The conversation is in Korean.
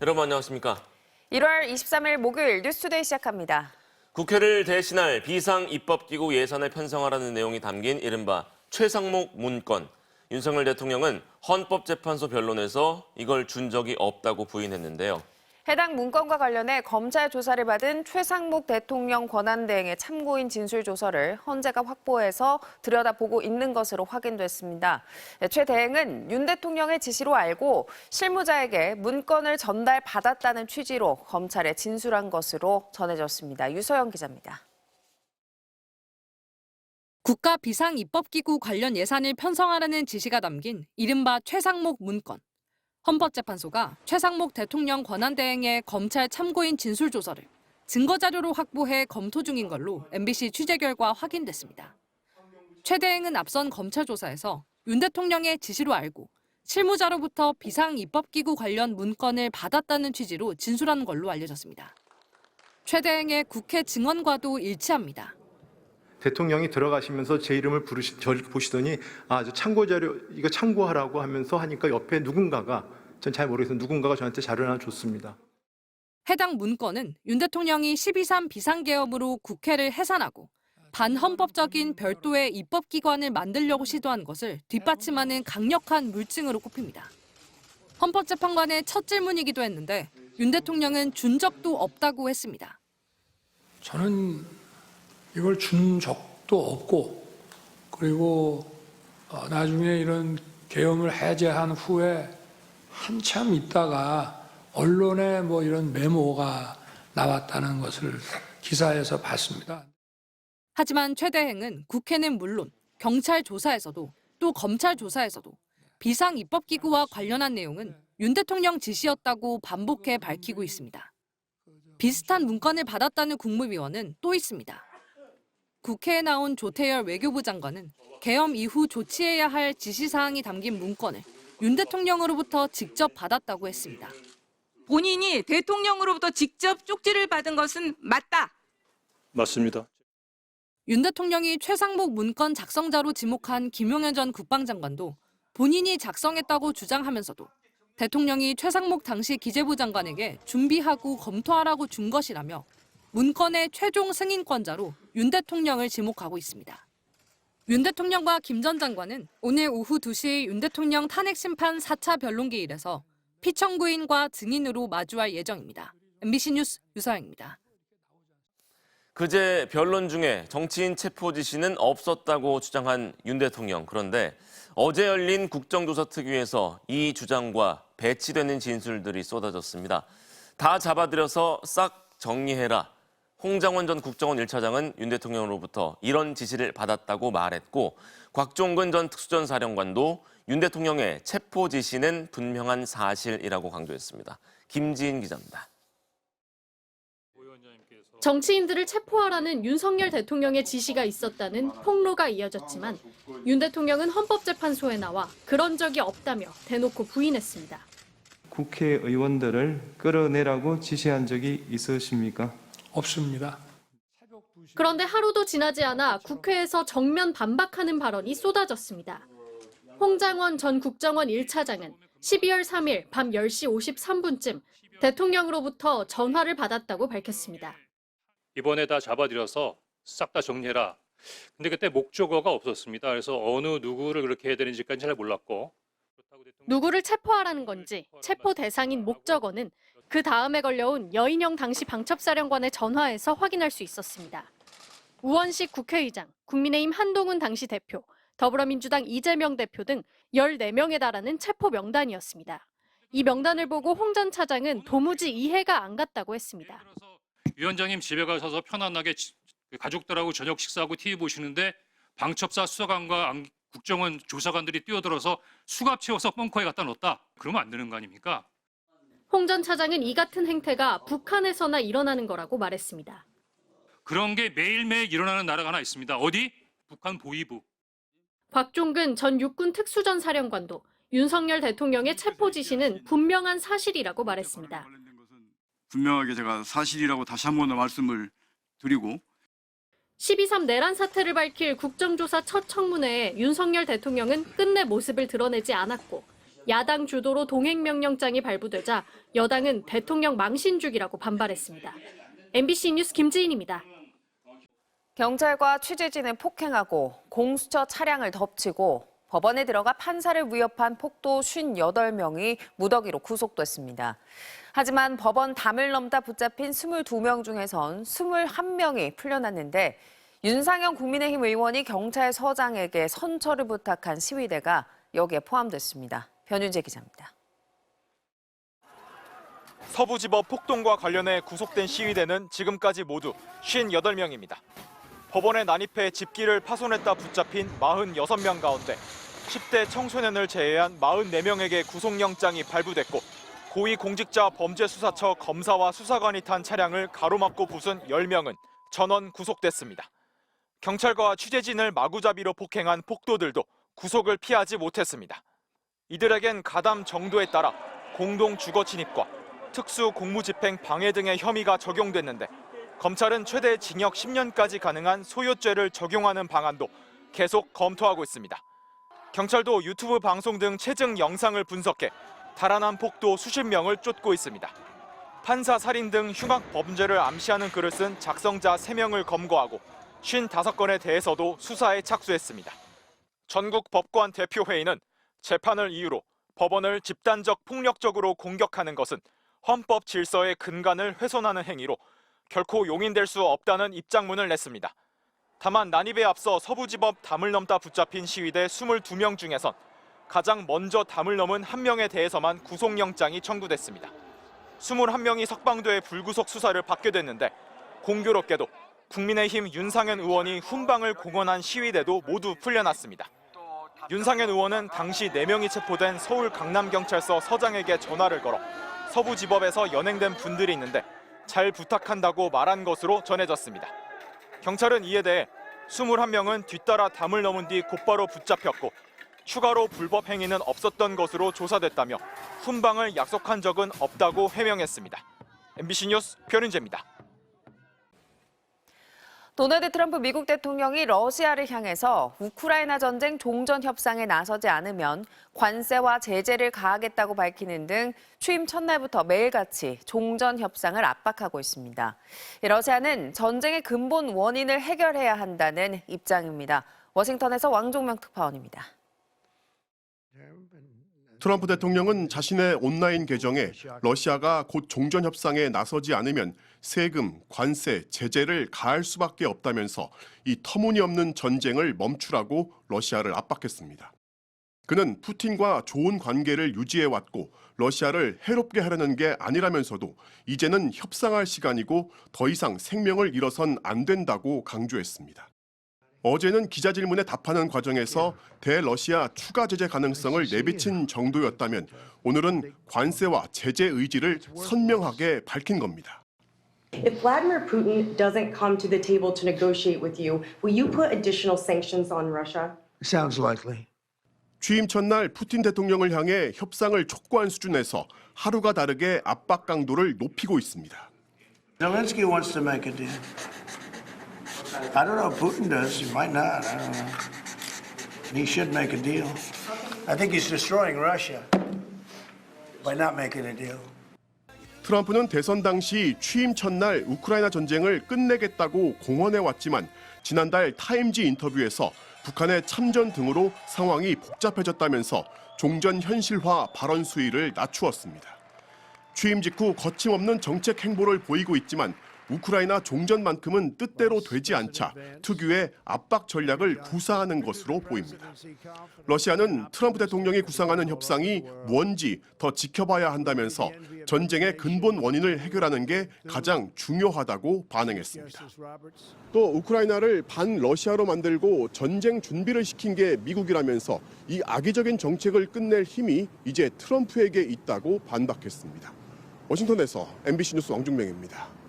여러분 안녕하십니까? 1월 23일 목요일 뉴스투데이 시작합니다. 국회를 대신할 비상입법기구 예산을 편성하라는 내용이 담긴 이른바 최상목 문건. 윤석열 대통령은 헌법재판소 변론에서 이걸 준 적이 없다고 부인했는데요. 해당 문건과 관련해 검찰 조사를 받은 최상목 대통령 권한대행의 참고인 진술조서를 헌재가 확보해서 들여다보고 있는 것으로 확인됐습니다. 최 대행은 윤 대통령의 지시로 알고 실무자에게 문건을 전달받았다는 취지로 검찰에 진술한 것으로 전해졌습니다. 유서영 기자입니다. 국가 비상입법기구 관련 예산을 편성하라는 지시가 담긴 이른바 최상목 문건. 헌법재판소가 최상목 대통령 권한대행의 검찰 참고인 진술조서를 증거자료로 확보해 검토 중인 걸로 MBC 취재 결과 확인됐습니다. 최 대행은 앞선 검찰 조사에서 윤 대통령의 지시로 알고 실무자로부터 비상입법기구 관련 문건을 받았다는 취지로 진술한 걸로 알려졌습니다. 최 대행의 국회 증언과도 일치합니다. 대통령이 들어가시면서 제 이름을 저를 보시더니 저 참고 자료 이거 참고하라고 하면서 하니까 옆에 누군가가 전 잘 모르겠어요. 누군가가 저한테 자료를 하나 줬습니다. 해당 문건은 윤 대통령이 12.3 비상계엄으로 국회를 해산하고 반헌법적인 별도의 입법기관을 만들려고 시도한 것을 뒷받침하는 강력한 물증으로 꼽힙니다. 헌법재판관의 첫 질문이기도 했는데 윤 대통령은 준 적도 없다고 했습니다. 저는 이걸 준 적도 없고 그리고 나중에 이런 계엄을 해제한 후에 한참 있다가 언론에 이런 메모가 나왔다는 것을 기사에서 봤습니다. 하지만 최 대행은 국회는 물론 경찰 조사에서도 또 검찰 조사에서도 비상입법기구와 관련한 내용은 윤 대통령 지시였다고 반복해 밝히고 있습니다. 비슷한 문건을 받았다는 국무위원은 또 있습니다. 국회에 나온 조태열 외교부 장관은 계엄 이후 조치해야 할 지시사항이 담긴 문건을 윤 대통령으로부터 직접 받았다고 했습니다. 본인이 대통령으로부터 직접 쪽지를 받은 것은 맞다. 맞습니다. 윤 대통령이 최상목 문건 작성자로 지목한 김용현 전 국방장관도 본인이 작성했다고 주장하면서도 대통령이 최상목 당시 기재부 장관에게 준비하고 검토하라고 준 것이라며 문건의 최종 승인권자로 윤 대통령을 지목하고 있습니다. 윤 대통령과 김 전 장관은 오늘 오후 2시 윤 대통령 탄핵심판 4차 변론기일에서 피청구인과 증인으로 마주할 예정입니다. MBC 뉴스 유서영입니다. 그제 변론 중에 정치인 체포 지시는 없었다고 주장한 윤 대통령. 그런데 어제 열린 국정조사특위에서 이 주장과 배치되는 진술들이 쏟아졌습니다. 다 잡아들여서 싹 정리해라. 홍장원 전 국정원 1차장은 윤 대통령으로부터 이런 지시를 받았다고 말했고 곽종근 전 특수전사령관도 윤 대통령의 체포 지시는 분명한 사실이라고 강조했습니다. 김지인 기자입니다. 정치인들을 체포하라는 윤석열 대통령의 지시가 있었다는 폭로가 이어졌지만 윤 대통령은 헌법재판소에 나와 그런 적이 없다며 대놓고 부인했습니다. 국회의원들을 끌어내라고 지시한 적이 있으십니까? 없습니다. 그런데 하루도 지나지 않아 국회에서 정면 반박하는 발언이 쏟아졌습니다. 홍장원 전 국정원 1차장은 12월 3일 밤 10시 53분쯤 대통령으로부터 전화를 받았다고 밝혔습니다. 이번에 다 잡아들여서 싹 다 정리해라. 근데 그때 목적어가 없었습니다. 그래서 어느 누구를 그렇게 해야 되는지까지 잘 몰랐고. 누구를 체포하라는 건지 체포 대상인 목적어는 그 다음에 걸려온 여인영 당시 방첩사령관의 전화에서 확인할 수 있었습니다. 우원식 국회의장, 국민의힘 한동훈 당시 대표, 더불어민주당 이재명 대표 등 14명에 달하는 체포 명단이었습니다. 이 명단을 보고 홍 전 차장은 도무지 이해가 안 갔다고 했습니다. 위원장님 집에 가셔서 편안하게 가족들하고 저녁 식사하고 TV 보시는데 방첩사 수사관과 국정원 조사관들이 뛰어들어서 수갑 채워서 벙커에 갖다 넣었다. 그러면 안 되는 거 아닙니까? 홍 전 차장은 이 같은 행태가 북한에서나 일어나는 거라고 말했습니다. 그런 게 매일매일 일어나는 나라가 하나 있습니다. 어디? 북한 보위부. 곽종근 전 육군 특수전사령관도 윤석열 대통령의 체포 지시는 분명한 사실이라고 말했습니다. 분명하게 제가 사실이라고 다시 한 번 더 말씀을 드리고 12.3 내란 사태를 밝힐 국정조사 첫 청문회에 윤석열 대통령은 끝내 모습을 드러내지 않았고 야당 주도로 동행명령장이 발부되자 여당은 대통령 망신주기라고 반발했습니다. MBC 뉴스 김지인입니다. 경찰과 취재진을 폭행하고 공수처 차량을 덮치고 법원에 들어가 판사를 위협한 폭도 58명이 무더기로 구속됐습니다. 하지만 법원 담을 넘다 붙잡힌 22명 중에선 21명이 풀려났는데 윤상현 국민의힘 의원이 경찰서장에게 선처를 부탁한 시위대가 여기에 포함됐습니다. 변윤재 기자입니다. 서부지법 폭동과 관련해 구속된 시위대는 지금까지 모두 58명입니다. 법원에 난입해 집기를 파손했다 붙잡힌 46명 가운데 10대 청소년을 제외한 44명에게 구속영장이 발부됐고 고위공직자범죄수사처 검사와 수사관이 탄 차량을 가로막고 부순 10명은 전원 구속됐습니다. 경찰과 취재진을 마구잡이로 폭행한 폭도들도 구속을 피하지 못했습니다. 이들에겐 가담 정도에 따라 공동 주거 침입과 특수 공무집행 방해 등의 혐의가 적용됐는데 검찰은 최대 징역 10년까지 가능한 소요죄를 적용하는 방안도 계속 검토하고 있습니다. 경찰도 유튜브 방송 등 체증 영상을 분석해 달아난 폭도 수십 명을 쫓고 있습니다. 판사 살인 등 흉악 범죄를 암시하는 글을 쓴 작성자 3명을 검거하고 55건에 대해서도 수사에 착수했습니다. 전국 법관 대표회의는 재판을 이유로 법원을 집단적 폭력적으로 공격하는 것은 헌법 질서의 근간을 훼손하는 행위로 결코 용인될 수 없다는 입장문을 냈습니다. 다만 난입에 앞서 서부지법 담을 넘다 붙잡힌 시위대 22명 중에선 가장 먼저 담을 넘은 1명에 대해서만 구속영장이 청구됐습니다. 21명이 석방돼 불구속 수사를 받게 됐는데 공교롭게도 국민의힘 윤상현 의원이 훈방을 공언한 시위대도 모두 풀려났습니다. 윤상현 의원은 당시 4명이 체포된 서울 강남경찰서 서장에게 전화를 걸어 서부지법에서 연행된 분들이 있는데 잘 부탁한다고 말한 것으로 전해졌습니다. 경찰은 이에 대해 21명은 뒤따라 담을 넘은 뒤 곧바로 붙잡혔고 추가로 불법 행위는 없었던 것으로 조사됐다며 훈방을 약속한 적은 없다고 해명했습니다. MBC 뉴스 변윤재입니다. 도널드 트럼프 미국 대통령이 러시아를 향해서 우크라이나 전쟁 종전 협상에 나서지 않으면 관세와 제재를 가하겠다고 밝히는 등 취임 첫날부터 매일같이 종전 협상을 압박하고 있습니다. 러시아는 전쟁의 근본 원인을 해결해야 한다는 입장입니다. 워싱턴에서 왕종명 특파원입니다. 트럼프 대통령은 자신의 온라인 계정에 러시아가 곧 종전 협상에 나서지 않으면 세금, 관세, 제재를 가할 수밖에 없다면서 이 터무니없는 전쟁을 멈추라고 러시아를 압박했습니다. 그는 푸틴과 좋은 관계를 유지해왔고 러시아를 해롭게 하려는 게 아니라면서도 이제는 협상할 시간이고 더 이상 생명을 잃어선 안 된다고 강조했습니다. 어제는 기자 질문에 답하는 과정에서 대러시아 추가 제재 가능성을 내비친 정도였다면 오늘은 관세와 제재 의지를 선명하게 밝힌 겁니다. If Vladimir Putin doesn't come to the table to negotiate with you, will you put additional sanctions on Russia? Sounds likely. 취임 첫날 푸틴 대통령을 향해 협상을 촉구한 수준에서 하루가 다르게 압박 강도를 높이고 있습니다. Zelensky wants to make a deal. I don't know if Putin does. He might not. I don't know. He should make a deal. I think he's destroying Russia by not making a deal. 트럼프는 대선 당시 취임 첫날 우크라이나 전쟁을 끝내겠다고 공언해왔지만 지난달 타임지 인터뷰에서 북한의 참전 등으로 상황이 복잡해졌다면서 종전 현실화 발언 수위를 낮추었습니다. 취임 직후 거침없는 정책 행보를 보이고 있지만 우크라이나 종전만큼은 뜻대로 되지 않자 특유의 압박 전략을 구사하는 것으로 보입니다. 러시아는 트럼프 대통령이 구상하는 협상이 뭔지 더 지켜봐야 한다면서 전쟁의 근본 원인을 해결하는 게 가장 중요하다고 반응했습니다. 또 우크라이나를 반러시아로 만들고 전쟁 준비를 시킨 게 미국이라면서 이 악의적인 정책을 끝낼 힘이 이제 트럼프에게 있다고 반박했습니다. 워싱턴에서 MBC 뉴스 왕중명입니다.